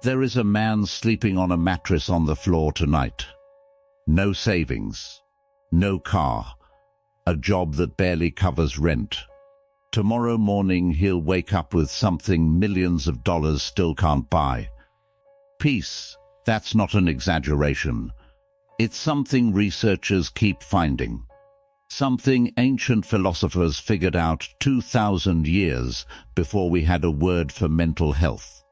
There is a man sleeping on a mattress on the floor tonight. No savings, no car, a job that barely covers rent. Tomorrow morning he'll wake up with something millions of dollars still can't buy. Peace, that's not an exaggeration. It's something researchers keep finding. Something ancient philosophers figured out 2,000 years before we had a word for mental health.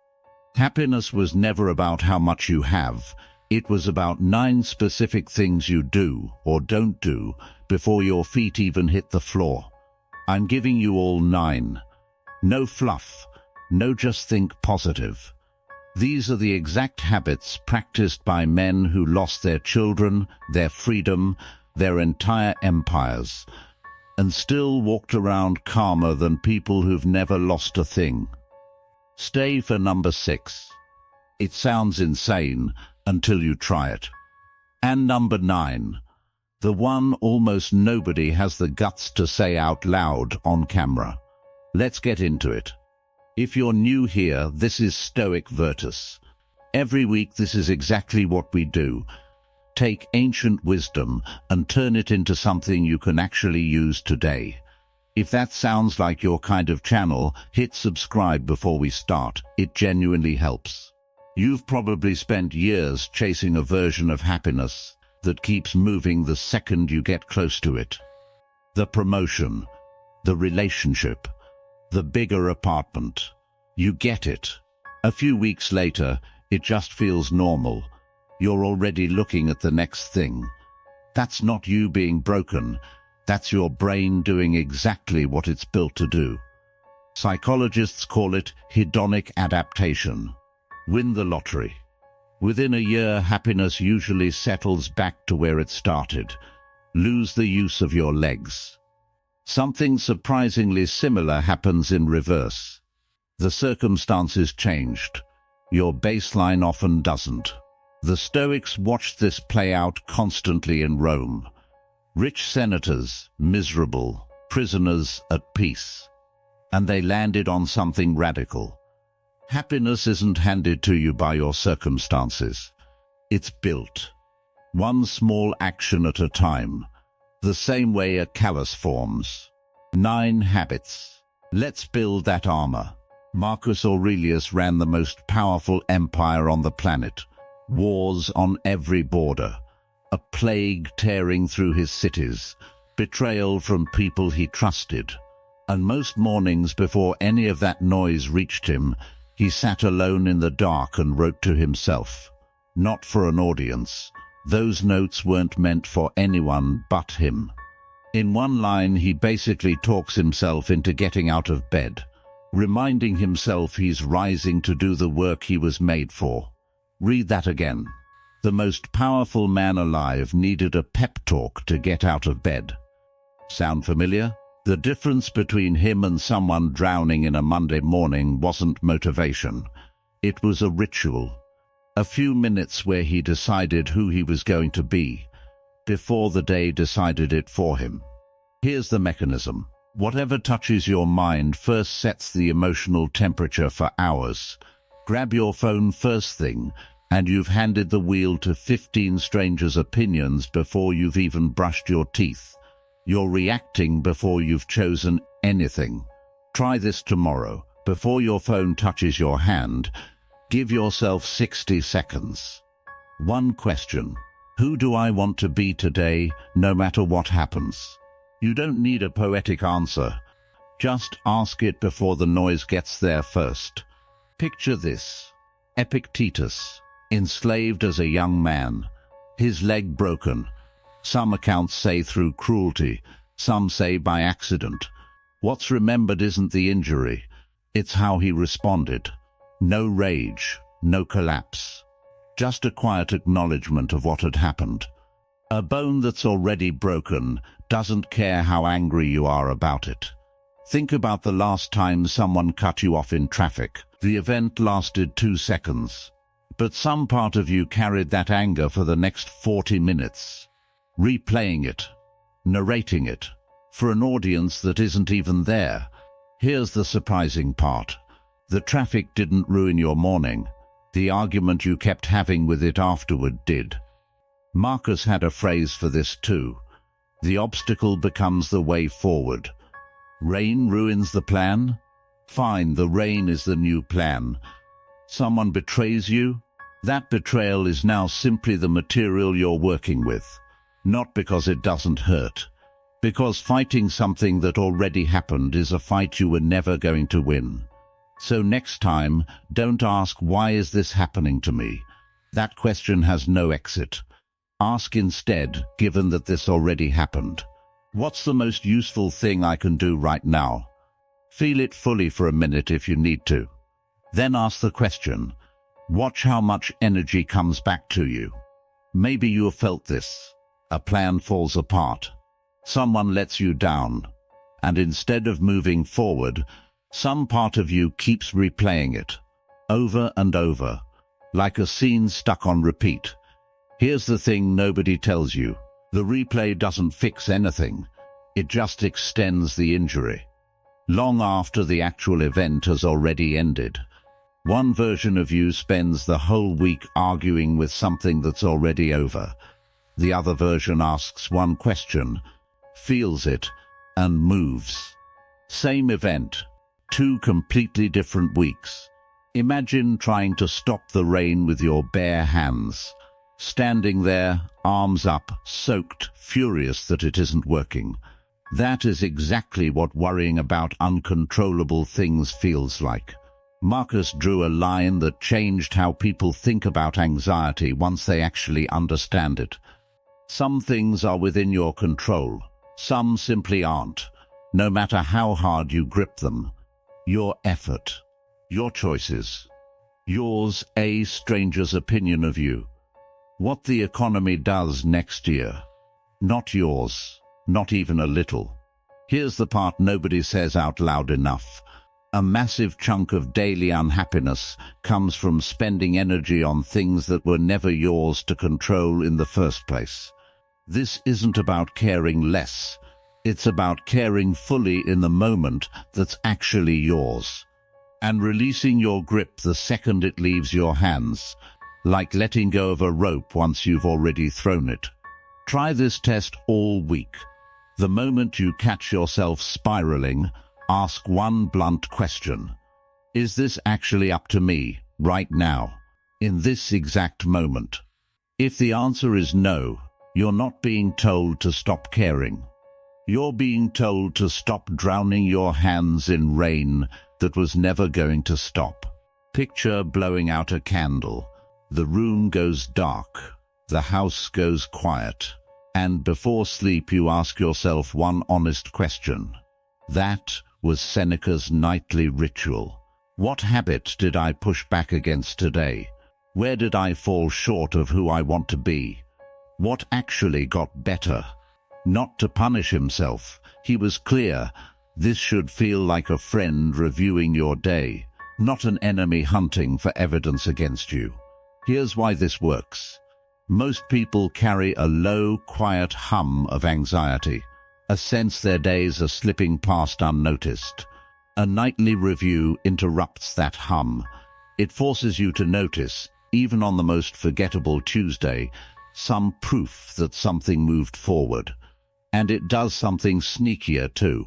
Happiness was never about how much you have. It was about 9 specific things you do or don't do before your feet even hit the floor. I'm giving you all 9. No fluff, no just think positive. These are the exact habits practiced by men who lost their children, their freedom, their entire empires, and still walked around calmer than people who've never lost a thing. Stay for number 6. It sounds insane until you try it. And number 9. The one almost nobody has the guts to say out loud on camera. Let's get into it. If you're new here, this is Stoic Virtus. Every week this is exactly what we do. Take ancient wisdom and turn it into something you can actually use today. If that sounds like your kind of channel, hit subscribe before we start. It genuinely helps. You've probably spent years chasing a version of happiness that keeps moving the second you get close to it. The promotion, the relationship, the bigger apartment. You get it. A few weeks later, it just feels normal. You're already looking at the next thing. That's not you being broken. That's your brain doing exactly what it's built to do. Psychologists call it hedonic adaptation. Win the lottery. Within a year, happiness usually settles back to where it started. Lose the use of your legs. Something surprisingly similar happens in reverse. The circumstances changed. Your baseline often doesn't. The Stoics watched this play out constantly in Rome. Rich senators, miserable, prisoners at peace. And they landed on something radical. Happiness isn't handed to you by your circumstances. It's built. One small action at a time. The same way a callus forms. 9 habits. Let's build that armor. Marcus Aurelius ran the most powerful empire on the planet. Wars on every border. A plague tearing through his cities. Betrayal from people he trusted. And most mornings before any of that noise reached him, he sat alone in the dark and wrote to himself. Not for an audience. Those notes weren't meant for anyone but him. In one line, he basically talks himself into getting out of bed, reminding himself he's rising to do the work he was made for. Read that again. The most powerful man alive needed a pep talk to get out of bed. Sound familiar? The difference between him and someone drowning in a Monday morning wasn't motivation. It was a ritual. A few minutes where he decided who he was going to be, before the day decided it for him. Here's the mechanism. Whatever touches your mind first sets the emotional temperature for hours. Grab your phone first thing, and you've handed the wheel to 15 strangers' opinions before you've even brushed your teeth. You're reacting before you've chosen anything. Try this tomorrow. Before your phone touches your hand, give yourself 60 seconds. One question. Who do I want to be today, no matter what happens? You don't need a poetic answer. Just ask it before the noise gets there first. Picture this. Epictetus, enslaved as a young man. His leg broken. Some accounts say through cruelty, some say by accident. What's remembered isn't the injury, it's how he responded. No rage, no collapse. Just a quiet acknowledgement of what had happened. A bone that's already broken doesn't care how angry you are about it. Think about the last time someone cut you off in traffic. The event lasted 2 seconds. But some part of you carried that anger for the next 40 minutes. Replaying it, narrating it, for an audience that isn't even there. Here's the surprising part. The traffic didn't ruin your morning. The argument you kept having with it afterward did. Marcus had a phrase for this too. The obstacle becomes the way forward. Rain ruins the plan? Fine, the rain is the new plan. Someone betrays you? That betrayal is now simply the material you're working with. Not because it doesn't hurt. Because fighting something that already happened is a fight you were never going to win. So next time, don't ask, why is this happening to me? That question has no exit. Ask instead, given that this already happened, what's the most useful thing I can do right now? Feel it fully for a minute if you need to. Then ask the question. Watch how much energy comes back to you. Maybe you have felt this. A plan falls apart. Someone lets you down. And instead of moving forward, some part of you keeps replaying it, over and over, like a scene stuck on repeat. Here's the thing nobody tells you. The replay doesn't fix anything. It just extends the injury. Long after the actual event has already ended. One version of you spends the whole week arguing with something that's already over. The other version asks one question, feels it, and moves. Same event, 2 completely different weeks. Imagine trying to stop the rain with your bare hands. Standing there, arms up, soaked, furious that it isn't working. That is exactly what worrying about uncontrollable things feels like. Marcus drew a line that changed how people think about anxiety once they actually understand it. Some things are within your control. Some simply aren't, no matter how hard you grip them. Your effort, your choices, yours, a stranger's opinion of you. What the economy does next year, not yours, not even a little. Here's the part nobody says out loud enough. A massive chunk of daily unhappiness comes from spending energy on things that were never yours to control in the first place. This isn't about caring less. It's about caring fully in the moment that's actually yours. And releasing your grip the second it leaves your hands, like letting go of a rope once you've already thrown it. Try this test all week. The moment you catch yourself spiraling, ask one blunt question. Is this actually up to me, right now, in this exact moment? If the answer is no, you're not being told to stop caring. You're being told to stop drowning your hands in rain that was never going to stop. Picture blowing out a candle. The room goes dark. The house goes quiet. And before sleep you ask yourself one honest question. That was Seneca's nightly ritual. What habit did I push back against today? Where did I fall short of who I want to be? What actually got better? Not to punish himself, he was clear. This should feel like a friend reviewing your day, not an enemy hunting for evidence against you. Here's why this works. Most people carry a low, quiet hum of anxiety, a sense their days are slipping past unnoticed. A nightly review interrupts that hum. It forces you to notice, even on the most forgettable Tuesday, some proof that something moved forward. And it does something sneakier too.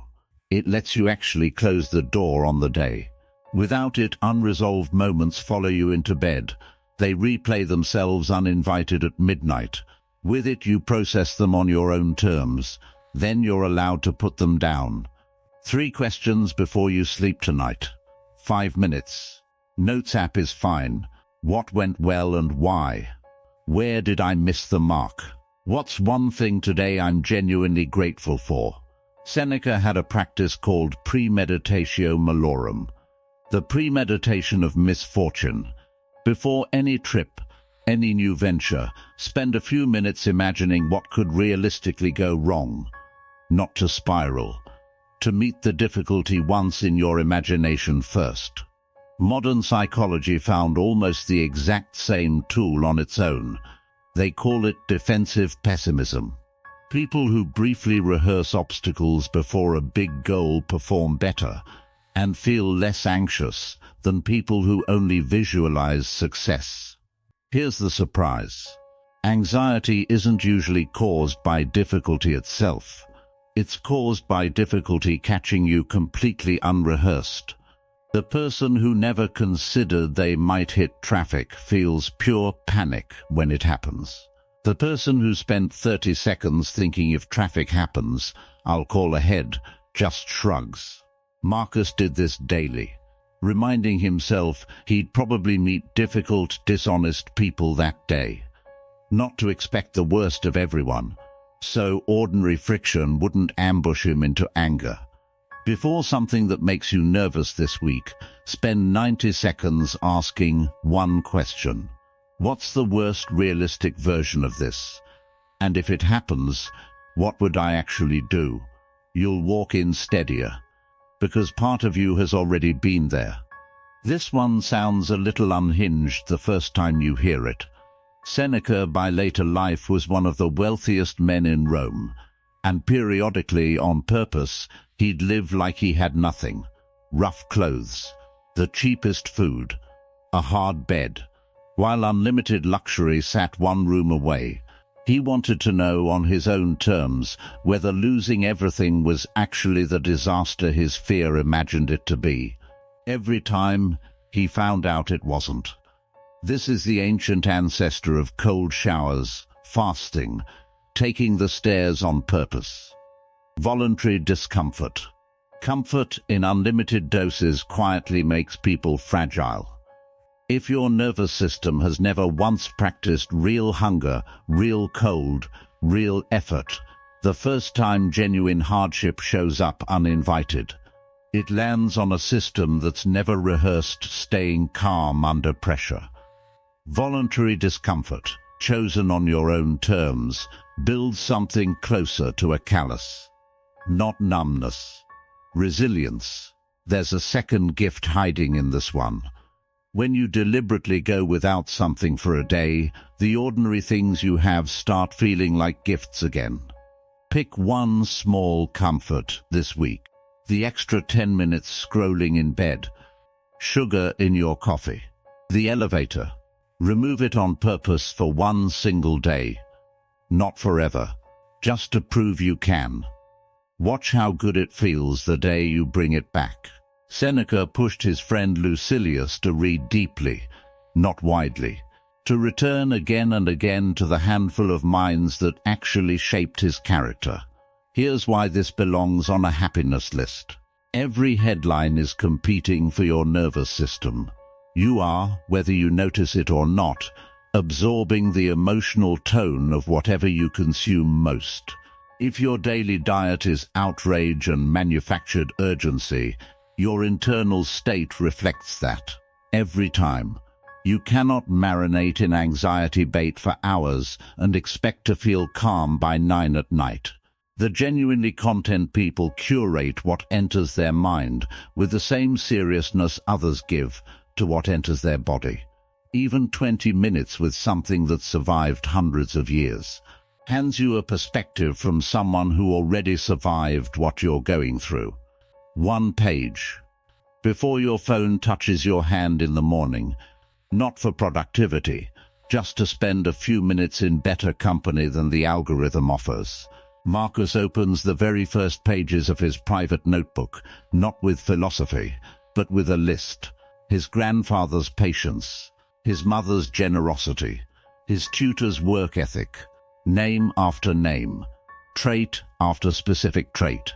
It lets you actually close the door on the day. Without it, unresolved moments follow you into bed. They replay themselves uninvited at midnight. With it, you process them on your own terms. Then you're allowed to put them down. 3 questions before you sleep tonight. 5 minutes. Notes app is fine. What went well and why? Where did I miss the mark? What's one thing today I'm genuinely grateful for? Seneca had a practice called premeditatio malorum, the premeditation of misfortune. Before any trip, any new venture, spend a few minutes imagining what could realistically go wrong. Not to spiral, to meet the difficulty once in your imagination first. Modern psychology found almost the exact same tool on its own. They call it defensive pessimism. People who briefly rehearse obstacles before a big goal perform better. and feel less anxious than people who only visualize success. Here's the surprise. Anxiety isn't usually caused by difficulty itself. It's caused by difficulty catching you completely unrehearsed. The person who never considered they might hit traffic feels pure panic when it happens. The person who spent 30 seconds thinking if traffic happens, I'll call ahead, just shrugs. Marcus did this daily, reminding himself he'd probably meet difficult, dishonest people that day. Not to expect the worst of everyone, so ordinary friction wouldn't ambush him into anger. Before something that makes you nervous this week, spend 90 seconds asking one question. What's the worst realistic version of this? And if it happens, what would I actually do? You'll walk in steadier, because part of you has already been there. This one sounds a little unhinged the first time you hear it. Seneca, by later life, was one of the wealthiest men in Rome, and periodically, on purpose, he'd live like he had nothing. Rough clothes, the cheapest food, a hard bed. While unlimited luxury sat one room away, he wanted to know on his own terms whether losing everything was actually the disaster his fear imagined it to be. Every time, he found out it wasn't. This is the ancient ancestor of cold showers, fasting, taking the stairs on purpose. Voluntary discomfort. Comfort in unlimited doses quietly makes people fragile. If your nervous system has never once practiced real hunger, real cold, real effort, the first time genuine hardship shows up uninvited. It lands on a system that's never rehearsed staying calm under pressure. Voluntary discomfort, chosen on your own terms, builds something closer to a callus. Not numbness. Resilience. There's a second gift hiding in this one. When you deliberately go without something for a day, the ordinary things you have start feeling like gifts again. Pick one small comfort this week. The extra 10 minutes scrolling in bed. Sugar in your coffee. The elevator. Remove it on purpose for one single day. Not forever. Just to prove you can. Watch how good it feels the day you bring it back. Seneca pushed his friend Lucilius to read deeply, not widely, to return again and again to the handful of minds that actually shaped his character. Here's why this belongs on a happiness list. Every headline is competing for your nervous system. You are, whether you notice it or not, absorbing the emotional tone of whatever you consume most. If your daily diet is outrage and manufactured urgency, your internal state reflects that. Every time. You cannot marinate in anxiety bait for hours and expect to feel calm by 9 at night. The genuinely content people curate what enters their mind with the same seriousness others give to what enters their body. Even 20 minutes with something that survived hundreds of years hands you a perspective from someone who already survived what you're going through. One page. Before your phone touches your hand in the morning, not for productivity, just to spend a few minutes in better company than the algorithm offers. Marcus opens the very first pages of his private notebook, not with philosophy, but with a list. His grandfather's patience, his mother's generosity, his tutor's work ethic, name after name, trait after specific trait.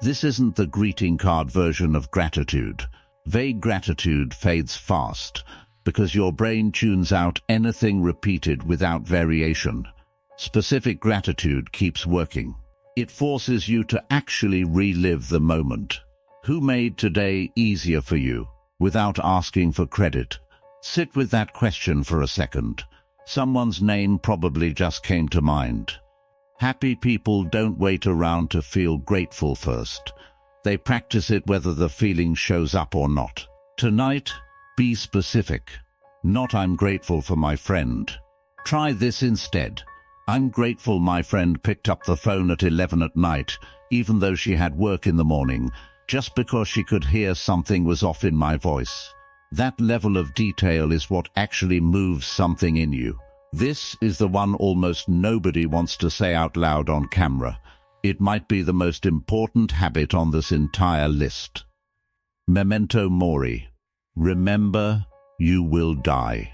This isn't the greeting card version of gratitude. Vague gratitude fades fast, because your brain tunes out anything repeated without variation. Specific gratitude keeps working. It forces you to actually relive the moment. Who made today easier for you, without asking for credit? Sit with that question for a second. Someone's name probably just came to mind. Happy people don't wait around to feel grateful first. They practice it whether the feeling shows up or not. Tonight, be specific. Not I'm grateful for my friend. Try this instead. I'm grateful my friend picked up the phone at 11 at night, even though she had work in the morning, just because she could hear something was off in my voice. That level of detail is what actually moves something in you. This is the one almost nobody wants to say out loud on camera. It might be the most important habit on this entire list. Memento Mori. Remember, you will die.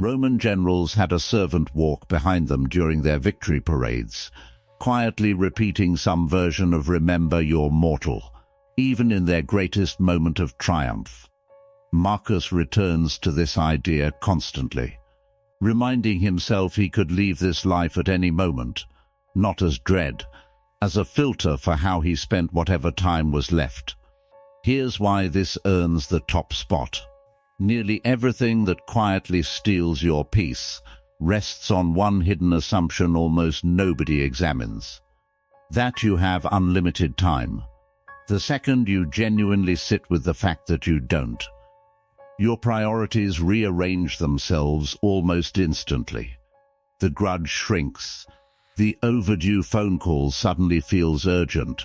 Roman generals had a servant walk behind them during their victory parades, quietly repeating some version of "Remember, you're mortal," even in their greatest moment of triumph. Marcus returns to this idea constantly, reminding himself he could leave this life at any moment, not as dread, as a filter for how he spent whatever time was left. Here's why this earns the top spot. Nearly everything that quietly steals your peace rests on one hidden assumption almost nobody examines: that you have unlimited time. The second you genuinely sit with the fact that you don't, your priorities rearrange themselves almost instantly. The grudge shrinks. The overdue phone call suddenly feels urgent.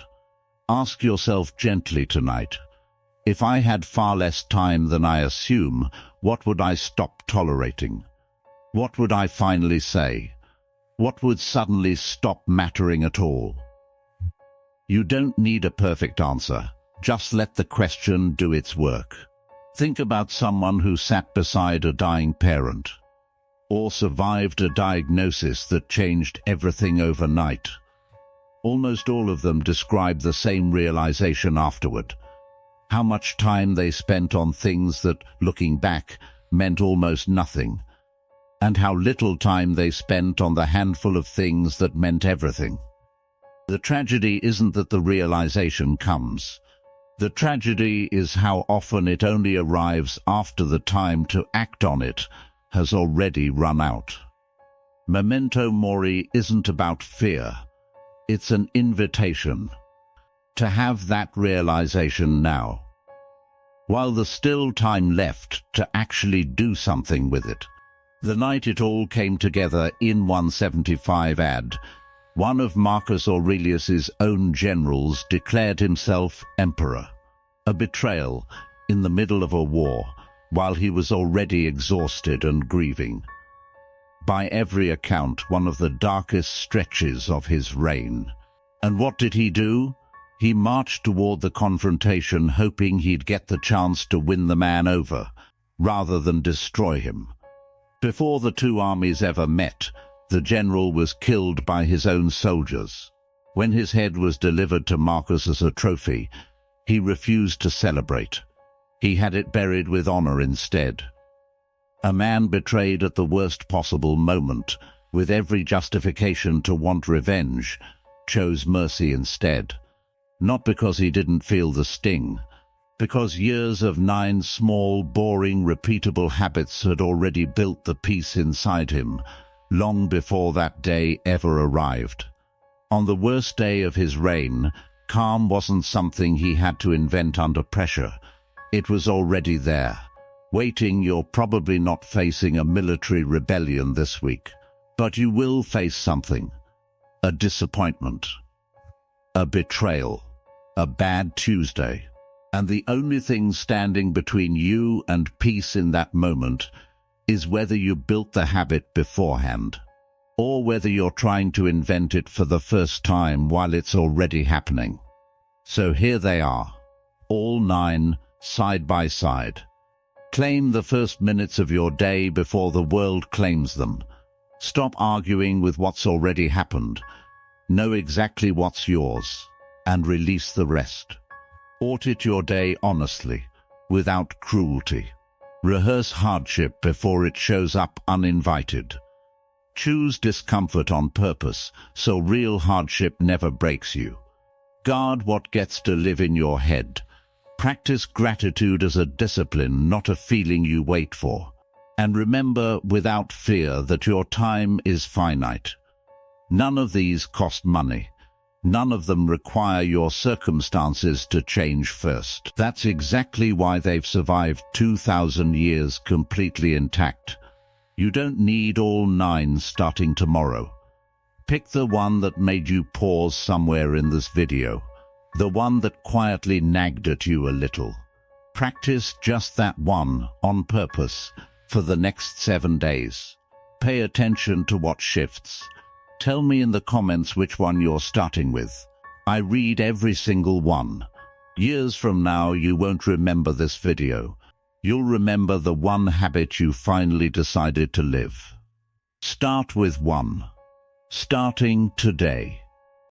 Ask yourself gently tonight, if I had far less time than I assume, what would I stop tolerating? What would I finally say? What would suddenly stop mattering at all? You don't need a perfect answer. Just let the question do its work. Think about someone who sat beside a dying parent, or survived a diagnosis that changed everything overnight. Almost all of them describe the same realization afterward: how much time they spent on things that, looking back, meant almost nothing, and how little time they spent on the handful of things that meant everything. The tragedy isn't that the realization comes. The tragedy is how often it only arrives after the time to act on it has already run out. Memento Mori isn't about fear. It's an invitation to have that realization now, while there's still time left to actually do something with it. The night it all came together in 175 AD, one of Marcus Aurelius's own generals declared himself emperor. A betrayal in the middle of a war, while he was already exhausted and grieving. By every account, one of the darkest stretches of his reign. And what did he do? He marched toward the confrontation, hoping he'd get the chance to win the man over, rather than destroy him. Before the two armies ever met, the general was killed by his own soldiers. When his head was delivered to Marcus as a trophy, he refused to celebrate. He had it buried with honor instead. A man betrayed at the worst possible moment, with every justification to want revenge, chose mercy instead. Not because he didn't feel the sting, because years of 9 small, boring, repeatable habits had already built the peace inside him, long before that day ever arrived. On the worst day of his reign, calm wasn't something he had to invent under pressure. It was already there, waiting. You're probably not facing a military rebellion this week, but you will face something: a disappointment, a betrayal, a bad Tuesday. And the only thing standing between you and peace in that moment is whether you built the habit beforehand, or whether you're trying to invent it for the first time while it's already happening. So here they are, all 9, side by side. Claim the first minutes of your day before the world claims them. Stop arguing with what's already happened. Know exactly what's yours, and release the rest. Audit your day honestly, without cruelty. Rehearse hardship before it shows up uninvited. Choose discomfort on purpose, so real hardship never breaks you. Guard what gets to live in your head. Practice gratitude as a discipline, not a feeling you wait for. And remember without fear that your time is finite. None of these cost money. None of them require your circumstances to change first. That's exactly why they've survived 2,000 years completely intact. You don't need all 9 starting tomorrow. Pick the one that made you pause somewhere in this video. The one that quietly nagged at you a little. Practice just that one on purpose for the next 7 days. Pay attention to what shifts. Tell me in the comments which one you're starting with. I read every single one. Years from now, you won't remember this video. You'll remember the one habit you finally decided to live. Start with one. Starting today.